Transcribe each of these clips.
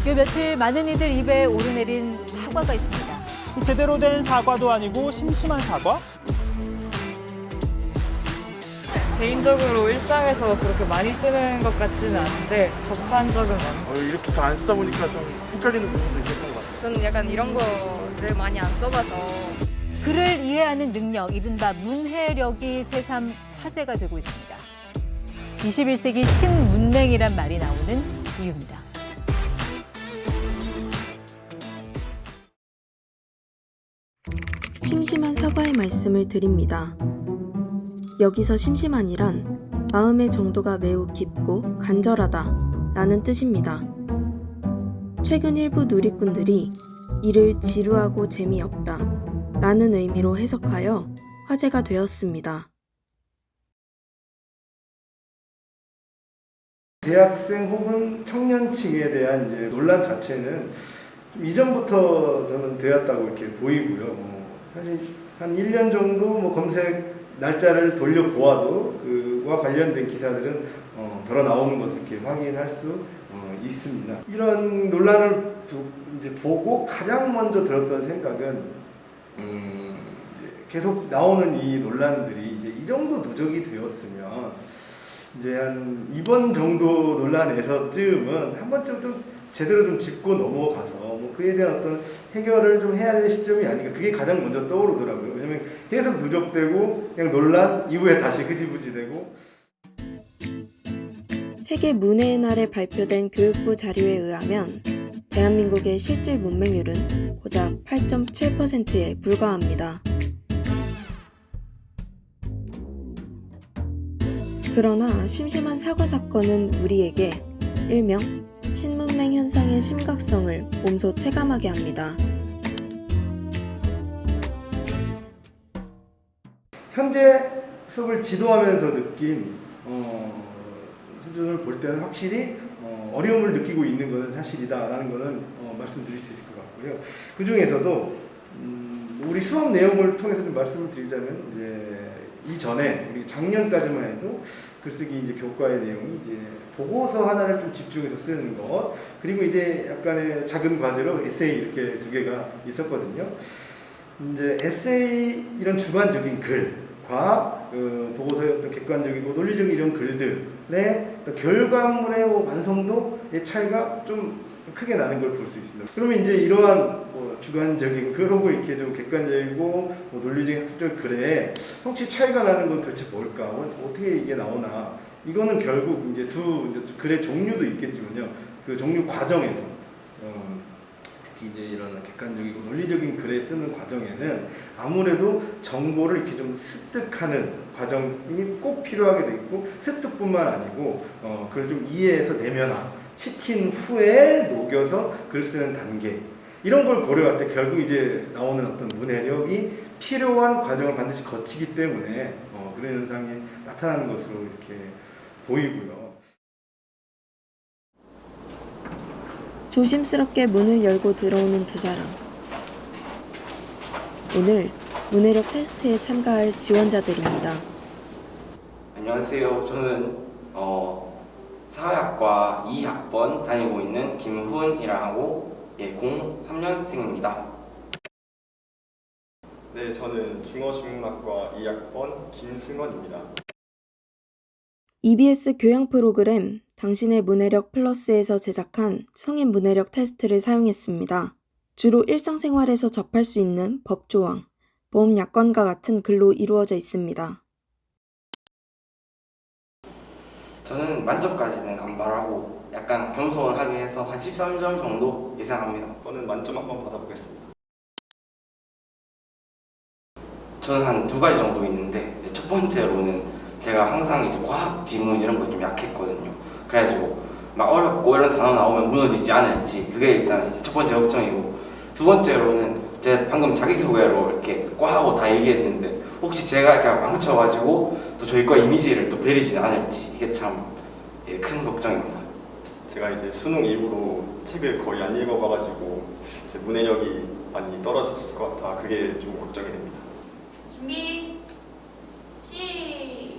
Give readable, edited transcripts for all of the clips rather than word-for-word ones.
요 며칠 많은 이들 입에 오르내린 사과가 있습니다. 제대로 된 사과도 아니고 심심한 사과? 개인적으로 일상에서 그렇게 많이 쓰는 것 같지는 않은데 접한 적은 많아요. 이렇게 다 안 쓰다 보니까 좀 헷갈리는 부분도 있었던 것 같아요. 저는 약간 이런 거를 많이 안 써봐서 글을 이해하는 능력, 이른바 문해력이 새삼 화제가 되고 있습니다. 21세기 신문맹이란 말이 나오는 이유입니다. 심심한 사과의 말씀을 드립니다. 여기서 심심한이란 마음의 정도가 매우 깊고 간절하다 라는 뜻입니다. 최근 일부 누리꾼들이 이를 지루하고 재미없다 라는 의미로 해석하여 화제가 되었습니다. 대학생 혹은 청년층에 대한 이제 논란 자체는 좀 이전부터 저는 되었다고 이렇게 보이고요. 사실 한 1년 정도 검색 날짜를 돌려보아도 그와 관련된 기사들은 덜어 나오는 것을 이렇게 확인할 수 있습니다. 이런 논란을 이제 보고 가장 먼저 들었던 생각은 계속 나오는 이 논란들이 이제 이 정도 누적이 되었으면 이제 한 이번 정도 논란에서쯤은 한 번쯤 좀 제대로 좀 짚고 넘어가서 그에 대한 어떤 해결을 좀 해야 되는 시점이 아닌가, 그게 가장 먼저 떠오르더라고요. 왜냐면 계속 누적되고 그냥 논란 이후에 다시 흐지부지되고. 세계 문해의 날에 발표된 교육부 자료에 의하면 대한민국의 실질 문맹률은 고작 8.7%에 불과합니다. 그러나 심심한 사과 사건은 우리에게 일명 신문맹 현상의 심각성을 몸소 체감하게 합니다. 현재 수업을 지도하면서 느낀 수준을 볼 때는 확실히 어려움을 느끼고 있는 것은 사실이다라는 것은 말씀드릴 수 있을 것 같고요. 그 중에서도 우리 수업 내용을 통해서 좀 말씀을 드리자면 이제 이전에 우리 작년까지만 해도 글쓰기 이제 교과의 내용이 이제 보고서 하나를 좀 집중해서 쓰는 것, 그리고 이제 약간의 작은 과제로 에세이 이렇게 두 개가 있었거든요. 이제 에세이 이런 주관적인 글과 보고서의 어떤 객관적이고 논리적인 이런 글들의 결과물의 완성도의 차이가 좀 크게 나는 걸 볼 수 있습니다. 그러면 이제 이러한 주관적인 글 혹은 이렇게 좀 객관적이고 논리적인 학술적 글에 혹시 차이가 나는 건 도대체 뭘까? 어떻게 이게 나오나? 이거는 결국 이제 이제 글의 종류도 있겠지만요. 그 종류 과정에서 특히 이제 이런 객관적이고 논리적인 글에 쓰는 과정에는 아무래도 정보를 이렇게 좀 습득하는 과정이 꼭 필요하게 돼 있고, 습득뿐만 아니고 그걸 좀 이해해서 내면화 시킨 후에 녹여서 글 쓰는 단계, 이런 걸 고려할 때 결국 이제 나오는 어떤 문해력이 필요한 과정을 반드시 거치기 때문에 그런 현상이 나타나는 것으로 이렇게 보이고요. 조심스럽게 문을 열고 들어오는 두 사람. 오늘 문해력 테스트에 참가할 지원자들입니다. 안녕하세요. 저는 사회학과 2학번 다니고 있는 김훈이라 하고 03년생입니다. 네, 저는 중어중문학과 2학번 김승원입니다. EBS 교양 프로그램 당신의 문해력 플러스에서 제작한 성인 문해력 테스트를 사용했습니다. 주로 일상생활에서 접할 수 있는 법조항, 보험약관과 같은 글로 이루어져 있습니다. 저는 만점까지는 안 바라고 약간 겸손하게 해서 한 13점 정도 예상합니다. 저는 만점 한번 받아보겠습니다. 저는 한 두 가지 정도 있는데, 첫 번째로는 제가 항상 이제 과학 지문 이런 거 좀 약했거든요. 그래가지고 막 어렵고 이런 단어 나오면 무너지지 않을지, 그게 일단 첫 번째 걱정이고, 두 번째로는 제가 방금 자기소개로 이렇게 과하고 다 얘기했는데 혹시 제가 이렇게 망쳐가지고 또 저희 과 이미지를 또 베리지는 않을지, 이게 참 큰 걱정입니다. 제가 이제 수능 이후로 책을 거의 안 읽어봐가지고 제 문해력이 많이 떨어질 것 같아 그게 좀 걱정이 됩니다. 준비 시작.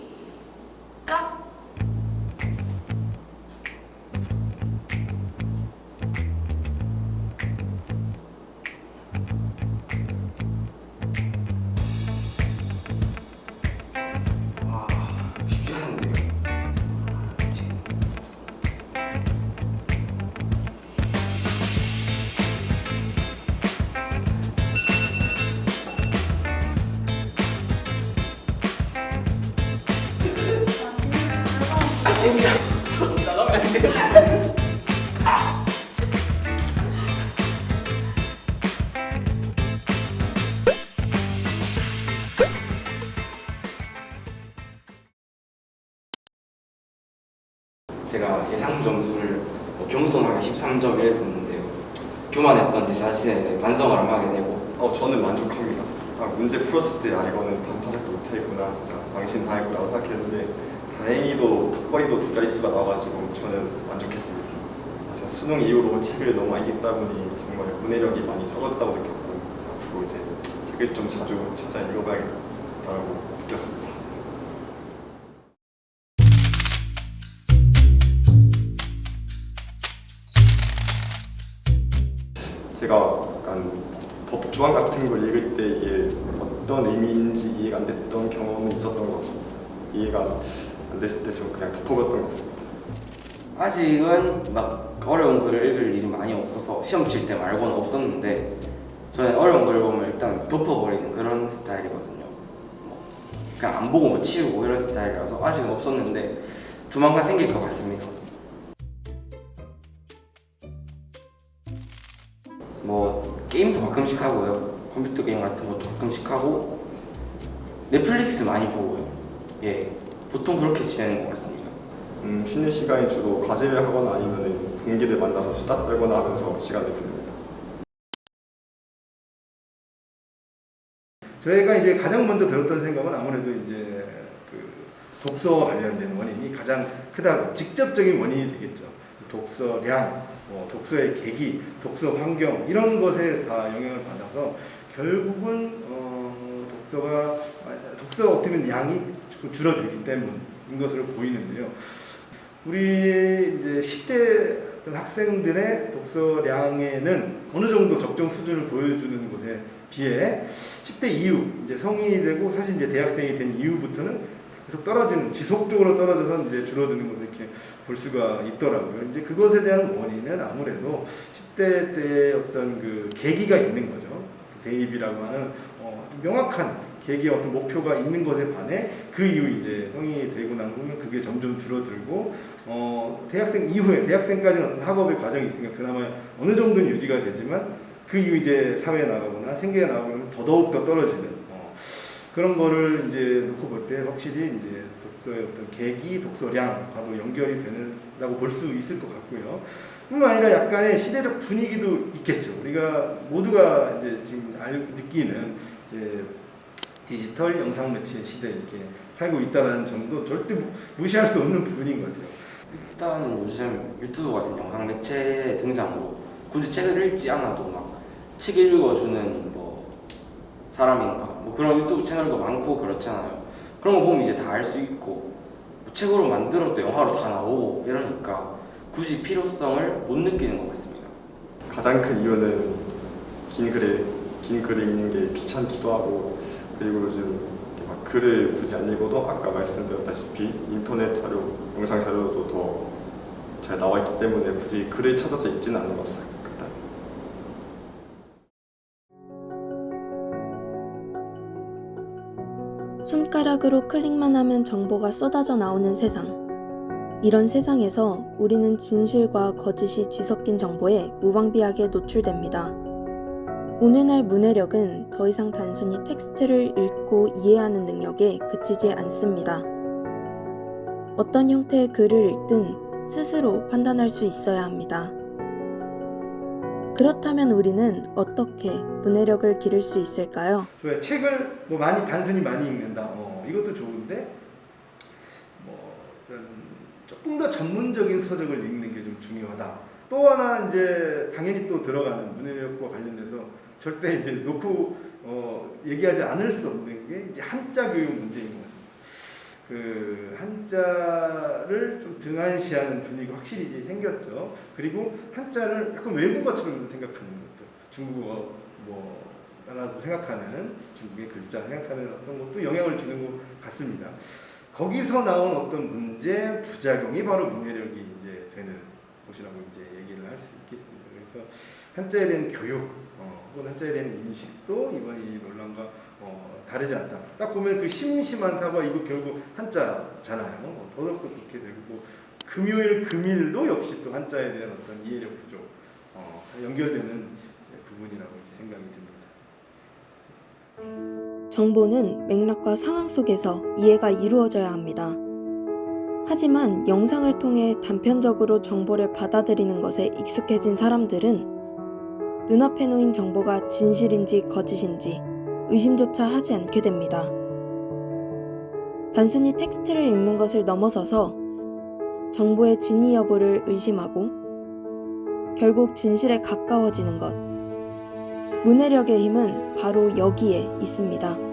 제가 예상 점수를 겸손하게 13점 이랬었는데요. 교만했던 제 자신에 대해 반성을 하게 되고 저는 만족합니다. 문제 풀었을 때 이거는 반타작도 못했구나, 진짜 망신 당했구나 생각했는데 다행히도 턱걸이도 2자릿수가 나와가지고 저는 만족했습니다. 제가 수능 이후로 책을 너무 많이 읽다 보니 정말 문해력이 많이 적었다고 느꼈고 앞으로 이제 책을 좀 자주 찾아 읽어봐야겠다고 느꼈습니다. 제가 약간 법조항 같은 걸 읽을 때 이게 어떤 의미인지 이해가 안 됐던 경험은 있었던 것 같습니다. 이해가 안 됐을 때 좀 그냥 덮어봤던 것 같습니다. 아직은 막 어려운 글을 읽을 일이 많이 없어서 시험 칠 때 말고는 없었는데 저는 어려운 글을 보면 일단 덮어버리는 그런 스타일이거든요. 그냥 안 보고 뭐 치우고 이런 스타일이라서 아직은 없었는데 조만간 생길 것 같습니다. 뭐 게임도 가끔씩 하고요. 컴퓨터 게임 같은 것도 가끔씩 하고 넷플릭스 많이 보고요. 예, 보통 그렇게 지내는 것 같습니다. 쉬는 시간에 주로 과제를 하거나 아니면 동기들 만나서 수다 떨거나 하면서 시간을 보냅니다. 저희가 이제 가장 먼저 들었던 생각은 아무래도 이제 그 독서 관련된 원인이 가장 크다고, 직접적인 원인이 되겠죠. 독서량, 독서의 계기, 독서 환경 이런 것에 다 영향을 받아서 결국은 독서가 어떻게 보면 양이 조금 줄어들기 때문인 것으로 보이는데요. 우리 이제 10대 학생들의 독서량에는 어느 정도 적정 수준을 보여주는 것에 비해 10대 이후 이제 성인이 되고 사실 이제 대학생이 된 이후부터는 계속 떨어지는, 지속적으로 떨어져서 이제 줄어드는 것을 이렇게 볼 수가 있더라고요. 이제 그것에 대한 원인은 아무래도 10대 때의 어떤 그 계기가 있는 거죠. 대입이라고 하는 명확한 계기와 어떤 목표가 있는 것에 반해 그 이후 이제 성인이 되고 난 후면 그게 점점 줄어들고 대학생 이후에, 대학생까지는 학업의 과정이 있으니까 그나마 어느 정도는 유지가 되지만 그 이후 이제 사회에 나가거나 생계에 나가면 더더욱 더 떨어지는 그런 거를 이제 놓고 볼 때 확실히 이제 독서의 어떤 계기, 독서량과도 연결이 된다고 볼 수 있을 것 같고요. 뿐만 아니라 약간의 시대적 분위기도 있겠죠. 우리가 모두가 이제 지금 느끼는 이제 디지털 영상 매체 시대에 이렇게 살고 있다는 점도 절대 무시할 수 없는 부분인 것 같아요. 일단은 요즘 유튜브 같은 영상 매체의 등장으로 굳이 책을 읽지 않아도 막 책 읽어주는 뭐 사람인가 뭐 그런 유튜브 채널도 많고 그렇잖아요. 그런 거 보면 이제 다 알 수 있고 뭐 책으로 만들어도 영화로 다 나오고 이러니까 굳이 필요성을 못 느끼는 것 같습니다. 가장 큰 이유는 긴 글을 읽는 게 귀찮기도 하고, 그리고 요즘 막 글을 굳이 안 읽어도 아까 말씀드렸다시피 인터넷 자료, 영상 자료도 더 잘 나와 있기 때문에 굳이 글을 찾아서 읽지는 않는 것 같아요. 손가락으로 클릭만 하면 정보가 쏟아져 나오는 세상. 이런 세상에서 우리는 진실과 거짓이 뒤섞인 정보에 무방비하게 노출됩니다. 오늘날 문해력은 더 이상 단순히 텍스트를 읽고 이해하는 능력에 그치지 않습니다. 어떤 형태의 글을 읽든 스스로 판단할 수 있어야 합니다. 그렇다면 우리는 어떻게 문해력을 기를 수 있을까요? 좋아요. 책을 뭐 단순히 많이 읽는다. 이것도 좋은데 조금 더 전문적인 서적을 읽는 게 좀 중요하다. 또 하나 이제 당연히 또 들어가는 문해력과 관련돼서 절대 이제 놓고 얘기하지 않을 수 없는 게 이제 한자 교육 문제인 것 같습니다. 그 한자를 좀 등한시하는 분위기가 확실히 이제 생겼죠. 그리고 한자를 약간 외국어처럼 생각하는 것도, 중국어 라고 생각하는, 중국의 글자 생각하는 어떤 것도 영향을 주는 것 같습니다. 거기서 나온 어떤 문제, 부작용이 바로 문해력이 이제 되는 것이라고 이제 얘기를 할 수 있겠습니다. 그래서 한자에 대한 교육, 혹은 한자에 대한 인식도 이번 이 논란과 다르지 않다. 딱 보면 그 심심한 사과 이거 결국 한자잖아요. 더더욱 그렇게 되고 금요일, 금일도 역시 또 한자에 대한 어떤 이해력 부족, 연결되는 이제 부분이라고 생각이 듭니다. 정보는 맥락과 상황 속에서 이해가 이루어져야 합니다. 하지만 영상을 통해 단편적으로 정보를 받아들이는 것에 익숙해진 사람들은 눈앞에 놓인 정보가 진실인지 거짓인지 의심조차 하지 않게 됩니다. 단순히 텍스트를 읽는 것을 넘어서서 정보의 진위 여부를 의심하고 결국 진실에 가까워지는 것. 문해력의 힘은 바로 여기에 있습니다.